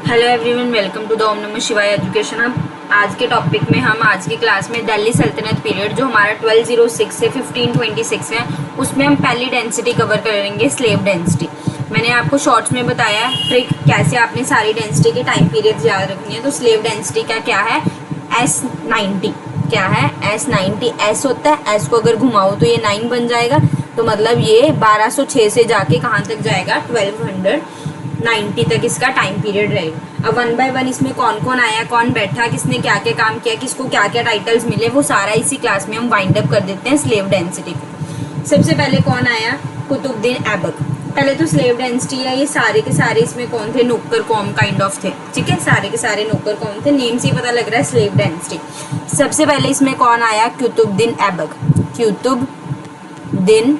Hello everyone, welcome to the Om Namah Shivaya education hub. आज के topic में हम आज की क्लास में दिल्ली सल्तनत पीरियड जो हमारा 1206 से 1526 है, उसमें हम पहली डेंसिटी कवर करेंगे, स्लेव डेंसिटी। मैंने आपको शॉर्ट्स में बताया ट्रिक कैसे आपने सारी डेंसिटी के टाइम पीरियड्स याद रखनी है। तो स्लेव डेंसिटी का क्या है, S90 क्या है, S90 S होता है। S को अगर घुमाओ तो ये 9 बन जाएगा, तो मतलब ये 1206 से जाके कहाँ तक जाएगा, 1290 तक इसका टाइम पीरियड रहेगा। अब वन बाय वन इसमें कौन कौन आया, कौन बैठा, किसने क्या क्या काम किया, किसको क्या क्या टाइटल्स मिले, वो सारा इसी क्लास में हम वाइंड अप कर देते हैं स्लेव डेंसिटी को। सबसे पहले कौन आया, कुतुबुद्दीन ऐबक। पहले तो स्लेव डेंसिटी है, ये सारे के सारे इसमें कौन थे, नौकर कौम काइंड ऑफ थे, ठीक है, सारे के सारे नौकर कौम थे, नेम से ही पता लग रहा है स्लेव डेंसिटी। सबसे पहले इसमें कौन आया, कुतुबुद्दीन ऐबक। कुतुबुद्दीन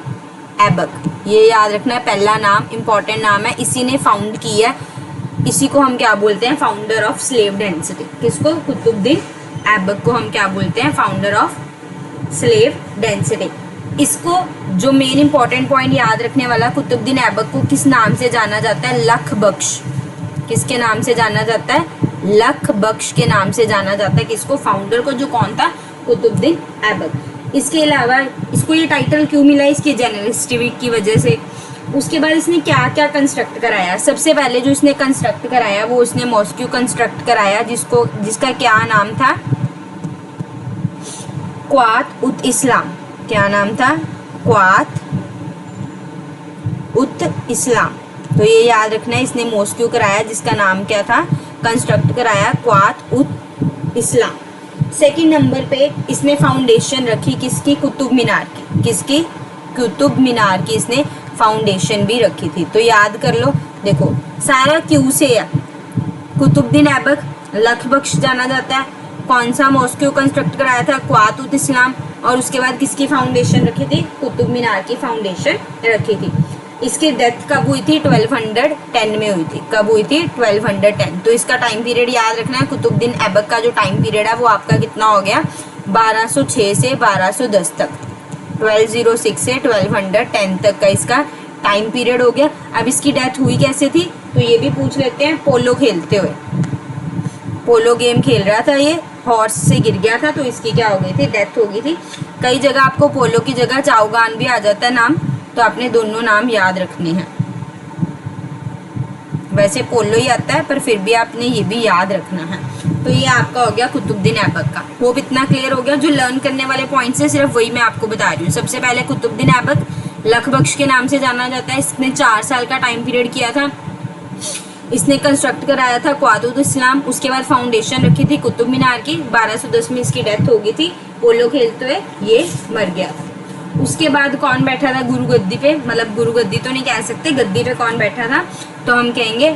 ऐबक, ये याद रखना है, पहला नाम इंपॉर्टेंट नाम है, इसी ने फाउंड किया, इसी को हम क्या बोलते हैं, फाउंडर ऑफ स्लेव डेंसिटी। किसको, कुतुबुद्दीन ऐबक को हम क्या बोलते हैं, फाउंडर ऑफ स्लेव डेंसिटी। इसको जो मेन इंपॉर्टेंट पॉइंट याद रखने वाला, कुतुबुद्दीन ऐबक को किस नाम से जाना जाता है, लख बख्श। किसके नाम से जाना जाता है, लख बख्श के नाम से जाना जाता है। किसको, फाउंडर को, जो कौन था, कुतुबुद्दीन ऐबक। इसके अलावा इसको ये टाइटल क्यों मिला, इसकी जेनरलिसिटी की वजह से। उसके बाद इसने क्या क्या कंस्ट्रक्ट कराया, सबसे पहले जो इसने कंस्ट्रक्ट कराया वो इसने मॉस्क्यू कंस्ट्रक्ट कराया, जिसका क्या नाम था, क्वात उत इस्लाम। क्या नाम था, क्वात उत इस्लाम। तो ये याद रखना है, इसने मॉस्क्यू कराया, जिसका नाम क्या था, कंस्ट्रक्ट कराया क्वात उत इस्लाम। सेकंड नंबर पे इसने फाउंडेशन रखी, किसकी, कुतुब मीनार की। किसकी, कुतुब मीनार की इसने फाउंडेशन भी रखी थी। तो याद कर लो, देखो सारा क्यू से है। कुतुबुद्दीन ऐबक, लख बख्श जाना जाता है, कौन सा मॉस्क्यू कंस्ट्रक्ट कराया था, क्वात उत इस्लाम, और उसके बाद किसकी फाउंडेशन रखी थी, कुतुब मीनार की फाउंडेशन रखी थी। इसकी डेथ कब हुई थी, 1210 में हुई थी। कब हुई थी, 1210। तो इसका टाइम पीरियड याद रखना है, कुतुबुद्दीन ऐबक का जो टाइम पीरियड है वो आपका कितना हो गया, 1206 से 1210 तक, 1206 से 1210 तक का इसका टाइम पीरियड हो गया। अब इसकी डेथ हुई कैसे थी, तो ये भी पूछ लेते हैं। पोलो खेलते हुए, पोलो गेम खेल रहा था, ये हॉर्स से गिर गया था, तो इसकी क्या हो गई थी, डेथ हो गई थी। कई जगह आपको पोलो की जगह चाओगान भी आ जाता है नाम, तो आपने दोनों नाम याद रखने हैं। वैसे पोलो ही आता है, पर फिर भी आपने ये भी याद रखना है। तो ये आपका हो गया कुतुबुद्दीन ऐबक का। वो इतना क्लियर हो गया, जो लर्न करने वाले पॉइंट्स है सिर्फ वही मैं आपको बता रही हूँ। सबसे पहले कुतुबुद्दीन ऐबक लख बख्श के नाम से जाना जाता है, इसने 4 साल का टाइम पीरियड किया था। इसने कंस्ट्रक्ट कराया था क्वात उत इस्लाम, उसके बाद फाउंडेशन रखी थी कुतुब मीनार की। 1210 में इसकी डेथ हो गई थी, पोलो खेलते हुए ये मर गया था। उसके बाद कौन बैठा था गुरु गद्दी पे, मतलब गुरु गद्दी तो नहीं कह सकते, गद्दी पे कौन बैठा था, तो हम कहेंगे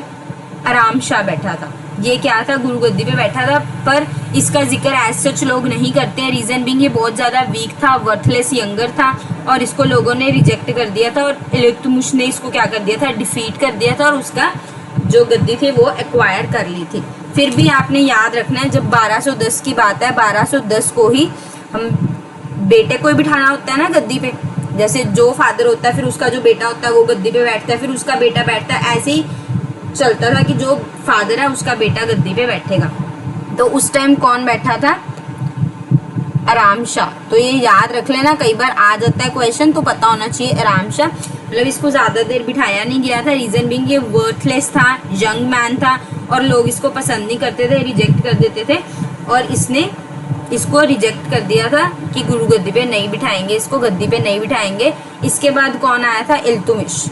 आराम शाह बैठा था। ये क्या था, गुरु गद्दी पे बैठा था, पर इसका जिक्र एज सच लोग नहीं करते हैं। रीजन बिंग ये बहुत ज्यादा वीक था, वर्थलेस यंगर था, और इसको लोगों ने रिजेक्ट कर दिया था, और इल्तुतमिश ने इसको क्या कर दिया था, डिफीट कर दिया था, और उसका जो गद्दी थी वो एक्वायर कर ली थी। फिर भी आपने याद रखना है, जब 1210 की बात है, 1210 को ही हम बेटे को ही बिठाना होता है ना गद्दी पे। जैसे जो फादर होता है, फिर उसका जो बेटा होता है वो गद्दी पे बैठता है, फिर उसका बेटा बैठता है, ऐसे ही चलता था कि जो फादर है उसका बेटा गद्दी पे बैठेगा। तो उस टाइम कौन बैठा था, आराम शाह। तो ये याद रख लेना, कई बार आ जाता है क्वेश्चन, तो पता होना चाहिए आराम शाह। मतलब इसको ज्यादा देर बिठाया नहीं गया था, रीजन बिंग ये वर्थलेस था, यंग मैन था, और लोग इसको पसंद नहीं करते थे, रिजेक्ट कर देते थे, और इसने इसको रिजेक्ट कर दिया था कि गुरु गद्दी पे नहीं बिठाएंगे, इसको गद्दी पे नहीं बिठाएंगे। इसके बाद कौन आया था, इल्तुतमिश।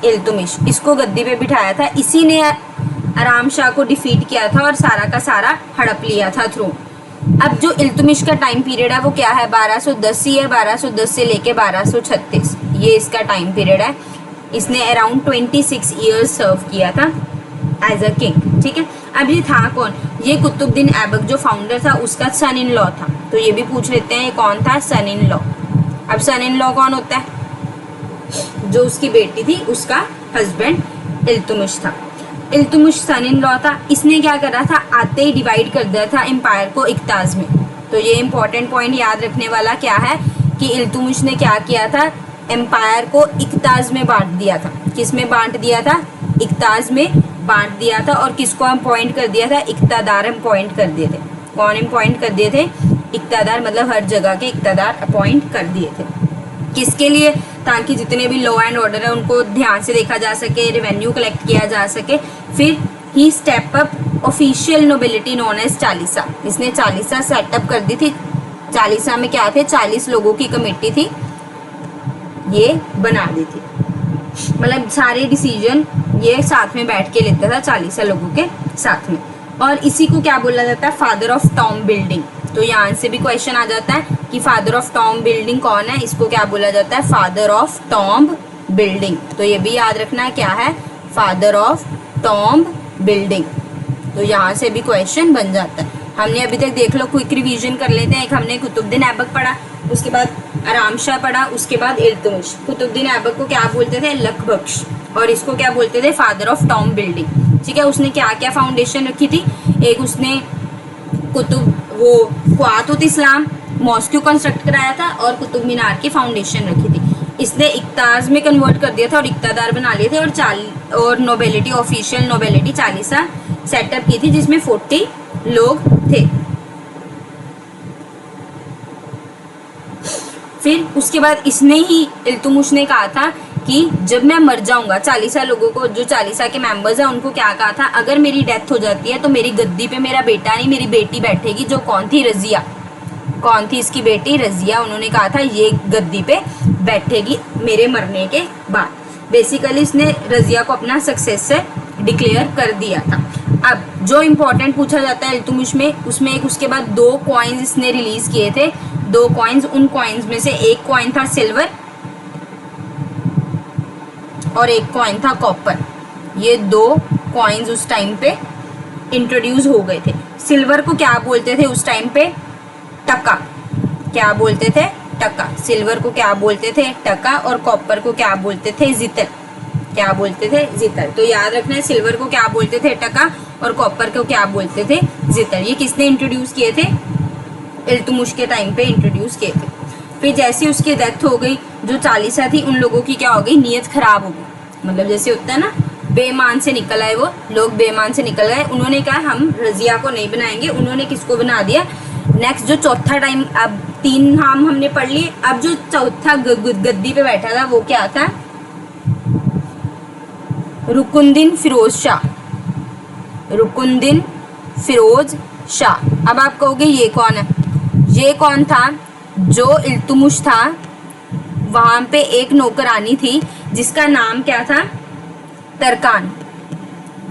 इल्तुतमिश, इसको गद्दी पे बिठाया था, इसी ने आराम शाह को डिफीट किया था और सारा का सारा हड़प लिया था थ्रोन। अब जो इल्तुतमिश का टाइम पीरियड है वो क्या है, 1210 ही है, 1210 से लेके 1236 ये इसका टाइम पीरियड है। इसने अराउंड 26 ईयर्स सर्व किया था एज अ किंग, ठीक है। अब ये था कौन, ये कुतुबुद्दीन ऐबक जो फाउंडर था उसका सन इन लॉ था। तो ये भी पूछ लेते हैं, ये कौन था, सन इन लॉ। अब सन इन लॉ कौन होता है, जो उसकी बेटी थी उसका हस्बैंड इल्तुतमिश था। इल्तुतमिश सन इन लॉ था, इसने क्या करा था, आते ही डिवाइड कर दिया था एम्पायर को इक्ताज में। तो ये इंपॉर्टेंट पॉइंट याद रखने वाला क्या है कि इल्तुतमिश ने क्या किया था, एम्पायर को इक्ताज में बांट दिया था। किस में बांट दिया था? इक्ताज में बांट दिया था। और किसको अपॉइंट कर दिया था? इक्तादार अपॉइंट कर दिए थे। कौन अपॉइंट कर दिए थे? इक्तादार, मतलब हर जगह के इक्तादार अपॉइंट कर दिए थे। किसके लिए? ताकि जितने भी लॉ एंड ऑर्डर है उनको ध्यान से देखा जा सके, रेवेन्यू कलेक्ट किया जा सके। फिर ही step up official nobility known as Chalisa. इसने चालीसा सेटअप कर दी थी। चालीसा में क्या थे? 40 लोगों की कमेटी थी, ये बना दी थी। मतलब सारे डिसीजन ये साथ में बैठ के लेता था 40 लोगों के साथ में। और इसी को क्या बोला जाता है? Father of Tom building. तो यहाँ से भी क्वेश्चन आ जाता है कि फादर ऑफ टॉम बिल्डिंग कौन है? इसको क्या बोला जाता है? Father of Tom building. तो ये भी याद रखना है, क्या है? Father of Tom building. तो यहाँ से भी क्वेश्चन बन जाता है। हमने अभी तक देख लो, क्विक रिवीजन कर लेते हैं। एक हमने कुतुबुद्दीन ऐबक पढ़ा, उसके बाद आराम शाह पढ़ा, उसके बाद इल्तुतमिश। कुतुबुद्दीन ऐबक को क्या बोलते थे? लक बख्श। और इसको क्या बोलते थे? Father of Tom building. ठीक है, उसने क्या क्या फाउंडेशन रखी थी? एक उसने कुआतुत इस्लाम मॉस्क्यू कंस्ट्रक्ट कराया था और कुतुब मीनार की फाउंडेशन रखी थी। इसने इक्ताज में कन्वर्ट कर दिया था और इक्तादार बना लिए थे। और nobility, official nobility Chalisa setup की थी, जिसमें 40 लोग थे। फिर उसके बाद इसने ही इल्तुतमिश ने कहा था कि जब मैं मर जाऊंगा, 40 लोगों को, जो 40 के मेंबर्स हैं, उनको क्या कहा था? अगर मेरी डेथ हो जाती है तो मेरी गद्दी पे मेरा बेटा नहीं, मेरी बेटी बैठेगी। जो कौन थी? रजिया। कौन थी इसकी बेटी? रजिया। उन्होंने कहा था ये गद्दी पे बैठेगी मेरे मरने के बाद। बेसिकली इसने रजिया को अपना सक्सेसर डिक्लेयर कर दिया था। अब जो इम्पोर्टेंट पूछा जाता है इल्तुतमिश में, उसमें एक उसके बाद 2 कॉइन्स इसने रिलीज किए थे। 2 कॉइन्स, उन कॉइन्स में से एक कॉइन था सिल्वर और एक कॉइन था कॉपर। ये 2 कॉइन्स उस टाइम पे इंट्रोड्यूस हो गए थे। सिल्वर को क्या बोलते थे उस टाइम पे? टका। क्या बोलते थे? टका। सिल्वर को क्या बोलते थे? टका। और कॉपर को क्या बोलते थे? जितर। क्या बोलते थे? जितर। तो याद रखना है, सिल्वर को क्या बोलते थे? टका। और कॉपर को क्या बोलते थे? जितर। ये किसने इंट्रोड्यूस किए थे? इल्तुतमिश के टाइम पे इंट्रोड्यूस किए थे। फिर जैसे उसकी डेथ हो गई, जो 40 थी उन लोगों की क्या हो गई? नीयत खराब हो गई। मतलब जैसे होता है ना, बेईमान से निकल आए, वो लोग बेईमान से निकल गए। उन्होंने कहा हम रजिया को नहीं बनाएंगे। उन्होंने किसको बना दिया? नेक्स्ट जो चौथा टाइम, अब 3 नाम हमने पढ़ लिए। अब जो चौथा गद्दी पे बैठा था वो क्या था? रुकुनुद्दीन फिरोज शाह। रुकुनुद्दीन फिरोज शाह। अब आप कहोगे ये कौन है? ये कौन था? जो इल्तुतमिश था वहां पे एक नौकरानी थी जिसका नाम क्या था? तरकान।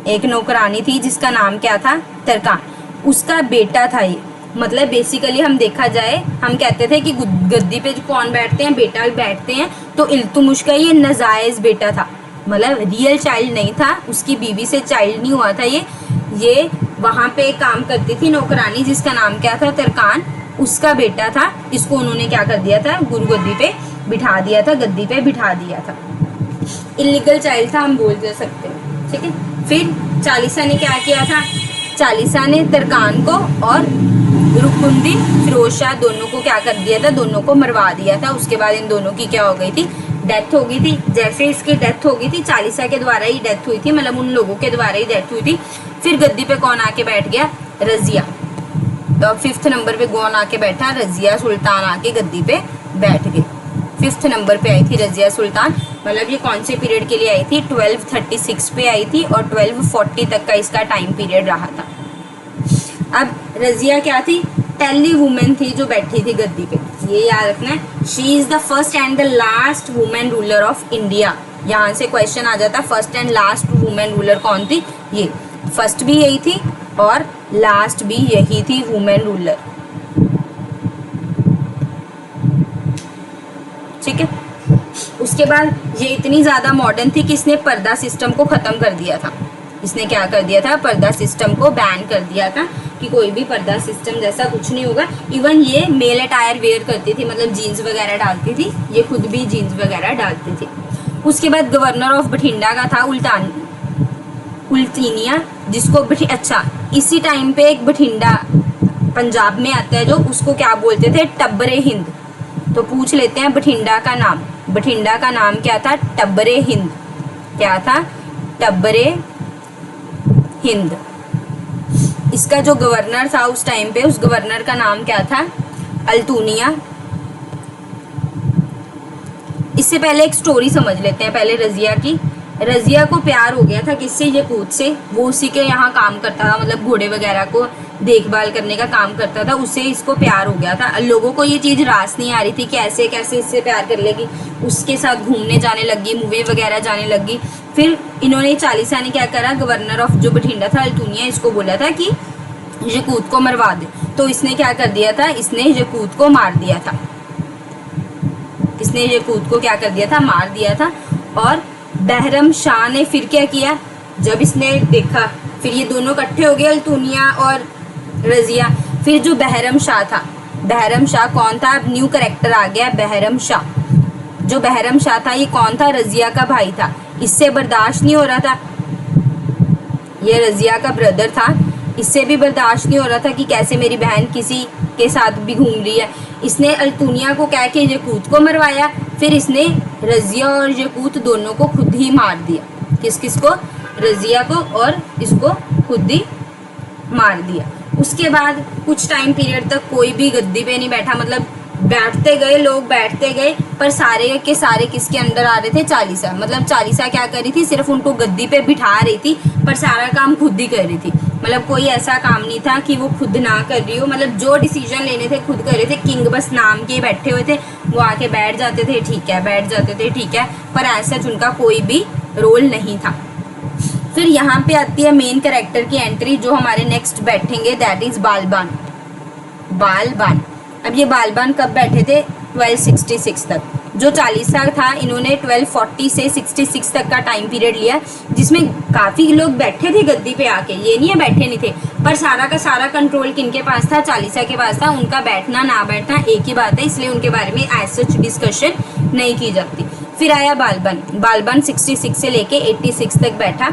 एक नौकरानी थी जिसका नाम क्या था? तरकान। उसका बेटा था ये। मतलब बेसिकली हम देखा जाए, हम कहते थे कि गद्दी पे कौन बैठते हैं? बेटा बैठते हैं। तो इल्तुतमिश का ये नाजायज बेटा था, मतलब रियल चाइल्ड नहीं था, उसकी बीवी से चाइल्ड नहीं हुआ था। ये वहां पे काम करती थी नौकरानी जिसका नाम क्या था? तरकान। उसका बेटा था। इसको उन्होंने क्या कर दिया था? गुरु गद्दी पे बिठा दिया था, गद्दी पे बिठा दिया था। इलीगल चाइल्ड था, हम बोल सकते हैं। ठीक है। फिर 40 ने क्या किया था? 40 ने तरकान को और रुकुनुद्दीन फिरोज शाह दोनों को क्या कर दिया था? दोनों को मरवा दिया था। उसके बाद इन दोनों की क्या हो गई थी? डेथ हो गई थी। जैसे इसकी डेथ हो गई थी, 40 के द्वारा ही डेथ हुई थी, मतलब उन लोगों के द्वारा ही डेथ हुई थी। फिर गद्दी पे कौन आके बैठ गया? रजिया। तो 5th नंबर पे कौन आके बैठा? रजिया सुल्तान आके गद्दी पे बैठ गई। 5th नंबर पे आई थी रजिया सुल्तान। मतलब ये कौन से पीरियड के लिए आई थी? 1236 पे आई थी और 1240 तक का इसका टाइम पीरियड रहा था। अब रजिया क्या थी? पहली वुमेन थी जो बैठी थी गद्दी पे, ये याद रखना है। She is the first and the last women ruler of India. यहाँ से क्वेश्चन आ जाता है, first and last women ruler कौन थी? ये फर्स्ट भी यही थी और लास्ट भी यही थी वुमेन रूलर। ठीक है। उसके बाद ये इतनी ज्यादा मॉडर्न थी कि इसने पर्दा सिस्टम को खत्म कर दिया था। इसने क्या कर दिया था? पर्दा सिस्टम को बैन कर दिया था कि कोई भी पर्दा सिस्टम जैसा कुछ नहीं होगा। इवन ये मेल अटायर वेयर करती थी, मतलब जीन्स वगैरह डालती थी, ये खुद भी जीन्स वगैरह डालती थी। उसके बाद गवर्नर ऑफ बठिंडा का था उल्तीनिया, जिसको अच्छा इसी टाइम पे एक बठिंडा पंजाब में आता है जो, उसको क्या बोलते थे? टब्बरे हिंद। तो पूछ लेते हैं बठिंडा का नाम। बठिंडा का नाम क्या था? टब्बरे हिंद। क्या था? टब्बरे हिंद। इसका जो गवर्नर था उस टाइम पे, उस गवर्नर का नाम क्या था? अल्तुनिया। इससे पहले एक स्टोरी समझ लेते हैं पहले रजिया की। रजिया को प्यार हो गया था किससे? यकूत से। वो उसी के यहाँ काम करता था, मतलब घोड़े वगैरह को देखभाल करने का काम करता था, उससे इसको प्यार हो गया था। लोगों को ये चीज़ रास नहीं आ रही थी कि ऐसे कैसे इससे प्यार कर लेगी। उसके साथ घूमने जाने लगी, मूवी वगैरह जाने लगी। फिर इन्होंने चालीसा ने क्या करा, गवर्नर ऑफ जो बठिंडा था अल्तुनिया, इसको बोला था कि यकूत को मरवा दे। तो इसने क्या कर दिया था? इसने यकूत को मार दिया था। इसने यकूत को क्या कर दिया था? मार दिया था। और बहरम शाह ने फिर क्या किया? जब इसने देखा, फिर ये दोनों इकट्ठे हो गए, अल्तुनिया और रजिया। फिर जो बहरम शाह था, बहरम शाह कौन था? अब न्यू कैरेक्टर आ गया, बहरम शाह। जो बहरम शाह था ये कौन था? रजिया का भाई था। इससे बर्दाश्त नहीं हो रहा था, ये रजिया का ब्रदर था, इससे भी बर्दाश्त नहीं हो रहा था कि कैसे मेरी बहन किसी के साथ भी घूम रही है। इसने अल्तुनिया को कह के यकूत को मरवाया। फिर इसने रजिया और यकूत दोनों को खुद ही मार दिया। किस किस को? रजिया को और इसको खुद ही मार दिया। उसके बाद कुछ टाइम पीरियड तक कोई भी गद्दी पे नहीं बैठा, मतलब बैठते गए लोग, बैठते गए, पर सारे के सारे किसके अंडर आ रहे थे? चालीसा। मतलब चालीसा क्या कर रही थी? सिर्फ उनको गद्दी पे बिठा रही थी, पर सारा काम खुद ही कर रही थी। मतलब कोई ऐसा काम नहीं था कि वो खुद ना कर रही हो, मतलब जो डिसीजन लेने थे खुद कर रहे थे। किंग बस नाम के बैठे हुए थे, वो आके बैठ जाते थे, ठीक है, बैठ जाते थे, ठीक है, पर ऐसा उनका कोई भी रोल नहीं था। फिर यहाँ पे आती है मेन कैरेक्टर की एंट्री, जो हमारे नेक्स्ट बैठेंगे, दैट इज बालबान। बालबान। अब ये बालबान कब बैठे थे? 1266 तक। जो चालीसा था, इन्होंने 1240 से 66 तक का टाइम पीरियड लिया, जिसमें काफ़ी लोग बैठे थे गद्दी पे आके, ये नहीं है बैठे नहीं थे, पर सारा का सारा कंट्रोल किनके पास था? चालीसा के पास था। उनका बैठना ना बैठना एक ही बात है, इसलिए उनके बारे में एज सच डिस्कशन नहीं की जाती। फिर आया बालबान। बालबान 66 से लेके 86 तक बैठा।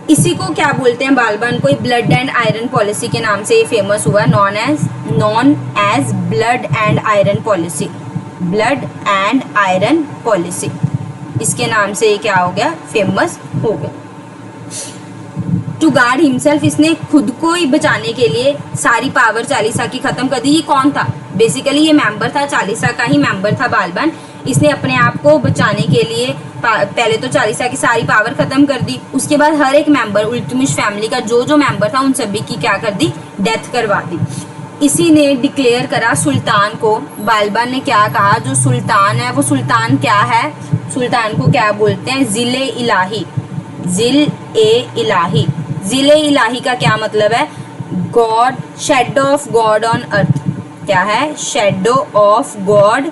इसी को क्या बोलते हैं? बालबान को ब्लड एंड आयरन पॉलिसी के नाम से ये फेमस हुआ, known as blood and iron policy. Blood and iron policy, इसके नाम से ये क्या हो गया? फेमस हो गया। टू गार्ड हिमसेल्फ, इसने खुद को ही बचाने के लिए सारी पावर चालीसा की खत्म कर दी। ये कौन था? बेसिकली ये मेंबर था, चालीसा का ही मेंबर था बालबान। इसने अपने आप को बचाने के लिए पहले तो चालीसा की सारी पावर खत्म कर दी, उसके बाद हर एक मेंबर, इल्तुतमिश फैमिली का जो जो मेंबर था उन सभी की क्या कर दी? डेथ करवा दी। इसी ने डिक्लेयर करा सुल्तान को। बालबान ने क्या कहा? जो सुल्तान है वो सुल्तान क्या है? सुल्तान को क्या बोलते हैं? जिले इलाही। जिल-ए-इलाही। जिले इलाही का क्या मतलब है? God, shadow of God on अर्थ। क्या है? Shadow of God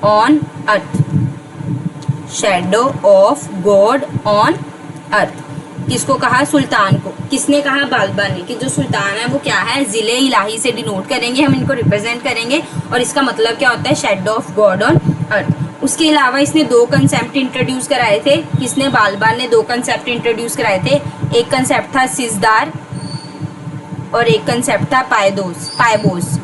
on earth. Shadow of God on अर्थ। किसको कहा? सुल्तान को। किसने कहा? बालबान ने, कि जो सुल्तान है वो क्या है? जिले इलाही से डिनोट करेंगे हम, इनको रिप्रेजेंट करेंगे, और इसका मतलब क्या होता है? Shadow of God on earth. उसके अलावा इसने दो कंसेप्ट इंट्रोड्यूस कराए थे। किसने? बालबान ने दो कंसेप्ट इंट्रोड्यूस कराए थे। एक कंसेप्ट था सिजदार और एक कंसेप्ट था पायबोस।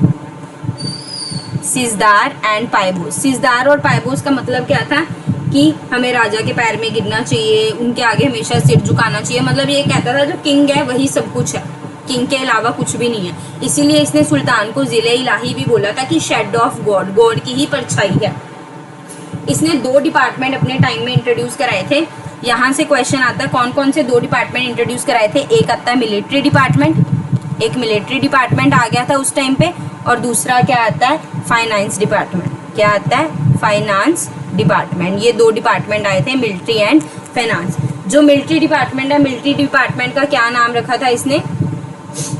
सिजदार एंड पायबोस। सिजदार और पायबोस का मतलब क्या था? कि हमें राजा के पैर में गिरना चाहिए, उनके आगे हमेशा सिर झुकाना चाहिए। मतलब ये कहता था जो किंग है वही सब कुछ है, किंग के अलावा कुछ भी नहीं है। इसीलिए इसने सुल्तान को जिले इलाही भी बोला था, कि शेडो ऑफ गॉड, गॉड की ही परछाई है। इसने दो डिपार्टमेंट अपने टाइम में इंट्रोड्यूस कराए थे। यहाँ से क्वेश्चन आता है कौन कौन से दो डिपार्टमेंट इंट्रोड्यूस कराए थे। एक आता है मिलिट्री डिपार्टमेंट, एक मिलिट्री डिपार्टमेंट आ गया था उस टाइम पे, और दूसरा क्या आता है? Finance department. क्या आता है? Finance department. ये दो डिपार्टमेंट आए थे, मिलिट्री एंड फाइनेंस। जो मिलिट्री डिपार्टमेंट है, मिलिट्री डिपार्टमेंट का क्या नाम रखा था इसने?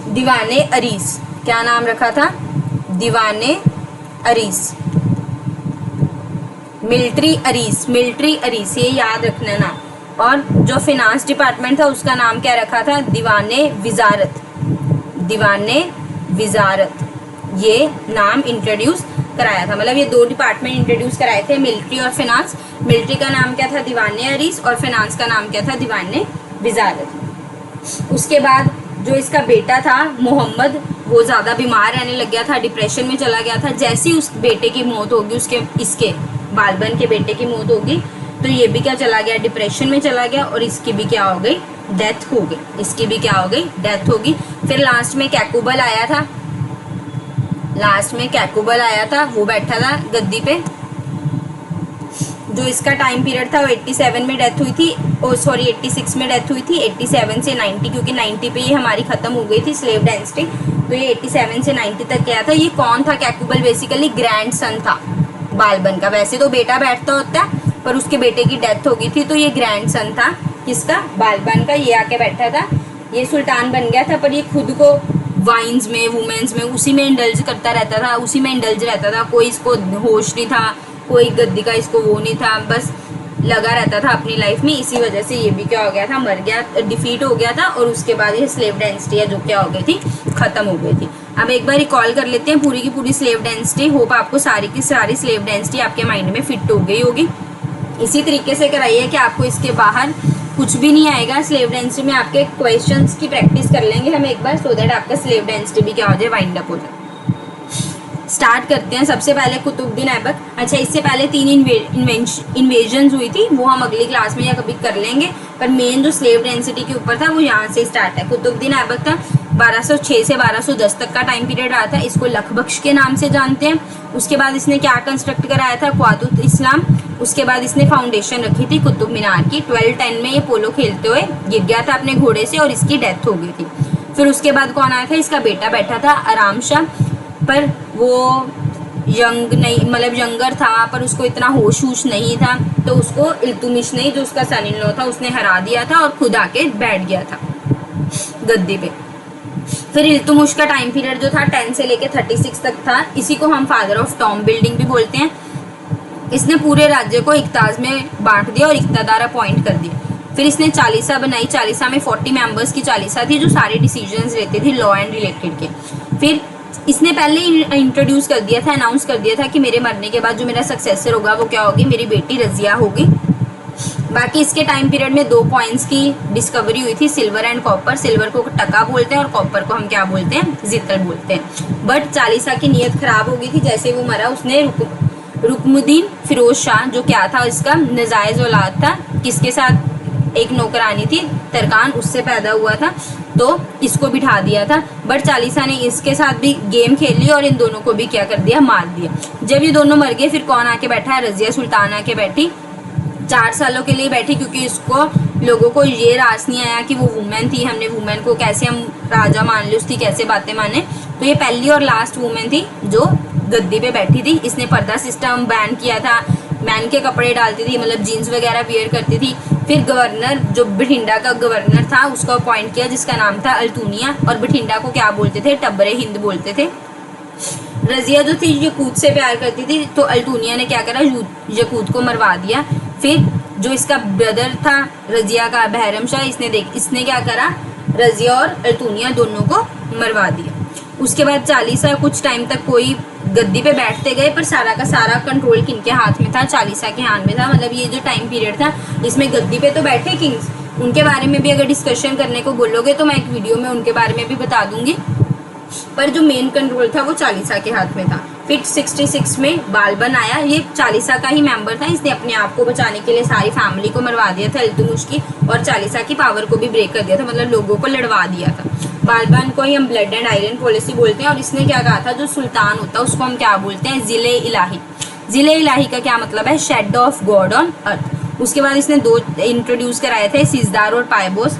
दीवाने अरीस। क्या नाम रखा था? दीवाने Aris. Military Aris, military Aris, ये याद रखना ना। और जो फाइनेंस डिपार्टमेंट था उसका नाम क्या रखा था? दीवाने विजारत। दीवाने विजारत, ये नाम इंट्रोड्यूस कराया था। मतलब ये दो डिपार्टमेंट इंट्रोड्यूस कराए थे, मिलिट्री और फाइनेंस। मिलिट्री का नाम क्या था? दीवाने अरीस, और फाइनेंस का नाम क्या था? दीवाने विजारत। उसके बाद जो इसका बेटा था मोहम्मद, वो ज़्यादा बीमार रहने लग गया था, डिप्रेशन में चला गया था। जैसे ही उस बेटे की मौत होगी, इसके बालबन के बेटे की मौत हो गई, तो ये भी क्या चला गया, डिप्रेशन में चला गया, और इसकी भी क्या हो गई, डेथ हो गई, इसकी भी क्या हो गई, डेथ होगी। फिर लास्ट में कैकुबल आया था, लास्ट में कैकुबल आया था, वो बैठा था गद्दी पे। जो इसका टाइम पीरियड था वो 87 में डेथ हुई थी, ओ सॉरी 86 में डेथ हुई थी, 87 से 90, क्योंकि 90 पे ये हमारी खत्म हो गई थी स्लेव डायनेस्टी, तो ये 87 से 90 तक गया था। ये कौन था कैकुबल, बेसिकली ग्रैंड सन था बालबन का। वैसे तो बेटा बैठता होता है, पर उसके बेटे की डेथ हो गई थी, तो ये ग्रैंड सन था किसका, बालबन का। ये आके बैठा था, ये सुल्तान बन गया था, पर ये खुद को वाइन्स में, वुमेन्स में, उसी में इंडल्ज करता रहता था, उसी में इंडल्ज रहता था। कोई इसको होश नहीं था, कोई गद्दी का इसको वो नहीं था, बस लगा रहता था अपनी लाइफ में। इसी वजह से ये भी क्या हो गया था, मर गया, डिफीट हो गया था, और उसके बाद ये स्लेव डायनेस्टी है जो क्या हो गई थी, खत्म हो गई थी। अब एक बार रिकॉल कर लेते हैं पूरी की पूरी स्लेव डायनेस्टी। होप आपको सारी की सारी स्लेव डायनेस्टी आपके माइंड में फिट हो गई होगी। इसी तरीके से कराइए कि आपको इसके बाहर कुछ भी नहीं आएगा। स्लेव डायनेस्टी में आपके क्वेश्चंस की प्रैक्टिस कर लेंगे हम एक बार, सो दैट आपका स्लेव डायनेस्टी भी क्या हो जाए, वाइंड अप हो जाए। स्टार्ट करते हैं। सबसे पहले कुतुबुद्दीन ऐबक। अच्छा, इससे पहले 3 इन्वेजन हुई थी, वो हम अगली क्लास में या कभी कर लेंगे, पर मेन जो स्लेव डायनेस्टी के ऊपर था वो यहाँ से स्टार्ट है। कुतुबुद्दीन ऐबक था, 1206 से 1210 तक का टाइम पीरियड रहा था। इसको लखबख्श के नाम से जानते हैं। उसके बाद इसने क्या कंस्ट्रक्ट कराया था, क़वातुत इस्लाम। उसके बाद इसने फाउंडेशन रखी थी कुतुब मीनार की। 1210 में ये पोलो खेलते हुए गिर गया था अपने घोड़े से, और इसकी डेथ हो गई थी। फिर उसके बाद कौन आया था, इसका बेटा बैठा था आराम शाह, पर वो यंग नहीं, मतलब यंगर था, पर उसको इतना होश वोश नहीं था, तो उसको इल्तुमिश ने, जो उसका सन इन लॉ था, उसने हरा दिया था और खुद आके बैठ गया था गद्दी पे। फिर इल्तुमिश का टाइम पीरियड जो था 10 से लेके 36 तक था। इसी को हम फादर ऑफ टॉम बिल्डिंग भी बोलते हैं। इसने पूरे राज्य को इक्ताज में बांट दिया और इक्तदार अपॉइंट कर दिया। फिर इसने चालीसा बनाई। चालीसा में 40 मेंबर्स की चालीसा थी, जो सारे डिसीजंस लेते थे लॉ एंड रिलेटेड के। फिर इसने पहले ही इंट्रोड्यूस कर दिया था, अनाउंस कर दिया था कि मेरे मरने के बाद जो मेरा सक्सेसर होगा वो क्या होगी, मेरी बेटी रजिया होगी। बाकी इसके टाइम पीरियड में 2 पॉइंट्स की डिस्कवरी हुई थी, सिल्वर एंड कॉपर। सिल्वर को टका बोलते हैं और कॉपर को हम क्या बोलते हैं, जितल बोलते हैं। बट चालीसा की नीयत खराब हो गई थी। जैसे वो मरा, उसने रुकमुद्दीन फिरोज शाह, जो क्या था, इसका नजायज औलाद था, किसके साथ, एक नौकरानी थी तरकान, उससे पैदा हुआ था, तो इसको बिठा दिया था। बट चालीसा ने इसके साथ भी गेम खेल ली और इन दोनों को भी क्या कर दिया, मार दिया। जब ये दोनों मर गए, फिर कौन आके बैठा है, रजिया सुल्तान आके बैठी। 4 सालों के लिए बैठी, क्योंकि इसको लोगों को ये रास नहीं आया कि वो वुमेन थी, हमने वुमेन को कैसे हम राजा मान ली, उसकी कैसे बातें माने। तो ये पहली और लास्ट वुमेन थी जो गद्दी पे बैठी थी। इसने पर्दा सिस्टम बैन किया था, मैन के कपड़े डालती थी, मतलब जीन्स वगैरह वियर करती थी। फिर गवर्नर, जो बठिंडा का गवर्नर था, उसको अपॉइंट किया, जिसका नाम था अल्तुनिया, और बठिंडा को क्या बोलते थे, टब्बरे हिंद बोलते थे। रजिया जो थी यकूत से प्यार करती थी, तो अल्तुनिया ने क्या करा, यकूत को मरवा दिया। फिर जो इसका ब्रदर था रजिया का, बहरम शाह, इसने क्या करा, रजिया और अल्तुनिया दोनों को मरवा दिया। उसके बाद चालीसा कुछ टाइम तक कोई गद्दी पे बैठते गए, पर सारा का सारा कंट्रोल किनके हाथ में था, चालीसा के हाथ में था। मतलब ये जो टाइम पीरियड था, इसमें गद्दी पे तो बैठे किंग्स, उनके बारे में भी अगर डिस्कशन करने को बोलोगे तो मैं एक वीडियो में उनके बारे में भी बता दूंगी, पर जो मेन कंट्रोल था वो चालीसा के हाथ में था। फिर 66 में बालबन आया, ये चालीसा का ही मेंबर था। इसने अपने आप को बचाने के लिए सारी फैमिली को मरवा दिया था इल्तुमिश की, और चालीसा की पावर को भी ब्रेक कर दिया था, मतलब लोगों को लड़वा दिया था। बालबन को ही हम ब्लड एंड आयरन पॉलिसी बोलते हैं। और इसने क्या कहा था, जो सुल्तान होता है उसको हम क्या बोलते हैं, जिले इलाही। जिले इलाही का क्या मतलब है, shade of God on earth. उसके बाद इसने 2 इंट्रोड्यूस कराए थे, सिजदार और पायबोस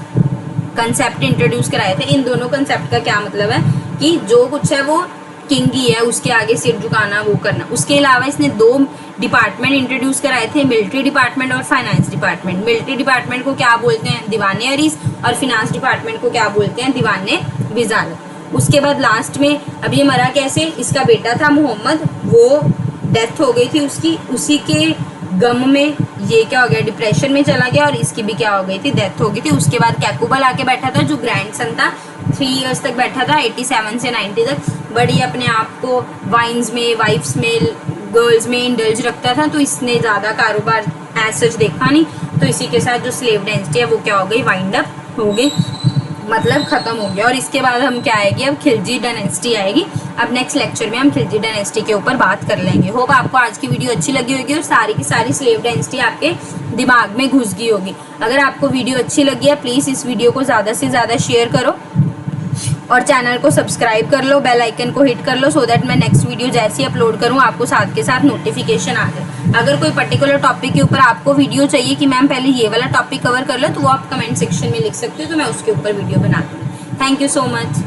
कंसेप्ट इंट्रोड्यूस कराए थे। इन दोनों कंसेप्ट का क्या मतलब है कि जो कुछ है वो किंग ही है, उसके आगे सिर झुकाना, वो करना। उसके अलावा इसने 2 डिपार्टमेंट इंट्रोड्यूस कराए थे, मिलिट्री डिपार्टमेंट और फाइनेंस डिपार्टमेंट। मिलिट्री डिपार्टमेंट को क्या बोलते हैं, दीवाने अरीस, और फिनांस डिपार्टमेंट को क्या बोलते हैं, दीवाने विजारत। उसके बाद लास्ट में, अब ये मरा कैसे, इसका बेटा था मोहम्मद, वो डेथ हो गई थी उसकी, उसी के गम में ये क्या हो गया, डिप्रेशन में चला गया, और इसकी भी क्या हो गई थी, डेथ हो गई थी। उसके बाद कैकुबल आके बैठा था, जो ग्रैंड सन था, 3 इयर्स तक बैठा था, 87 से 90 तक। बट ये अपने आप को वाइन्स में, वाइफ्स में, गर्ल्स में इंडल्ज रखता था, तो इसने ज़्यादा कारोबार एज सच देखा नहीं, तो इसी के साथ जो स्लेव डायनेस्टी है वो क्या हो गई, वाइंड अप हो गई। मतलब खत्म हो गया। और इसके बाद हम क्या आएगी, अब खिलजी डायनेस्टी आएगी। अब नेक्स्ट लेक्चर में हम खिलजी डायनेस्टी के ऊपर बात कर लेंगे। होप आपको आज की वीडियो अच्छी लगी होगी और सारी की सारी स्लेव डायनेस्टी आपके दिमाग में घुस गई होगी। अगर आपको वीडियो अच्छी लगी है प्लीज़ इस वीडियो को ज़्यादा से ज़्यादा शेयर करो और चैनल को सब्सक्राइब कर लो, बेल आइकन को हिट कर लो, सो दैट मैं नेक्स्ट वीडियो जैसे ही अपलोड करूँ आपको साथ के साथ नोटिफिकेशन आ जाए। अगर कोई पर्टिकुलर टॉपिक के ऊपर आपको वीडियो चाहिए कि मैम पहले ये वाला टॉपिक कवर कर लो, तो वो आप कमेंट सेक्शन में लिख सकते हो, तो मैं उसके ऊपर वीडियो बनाती हूँ। Thank you so much.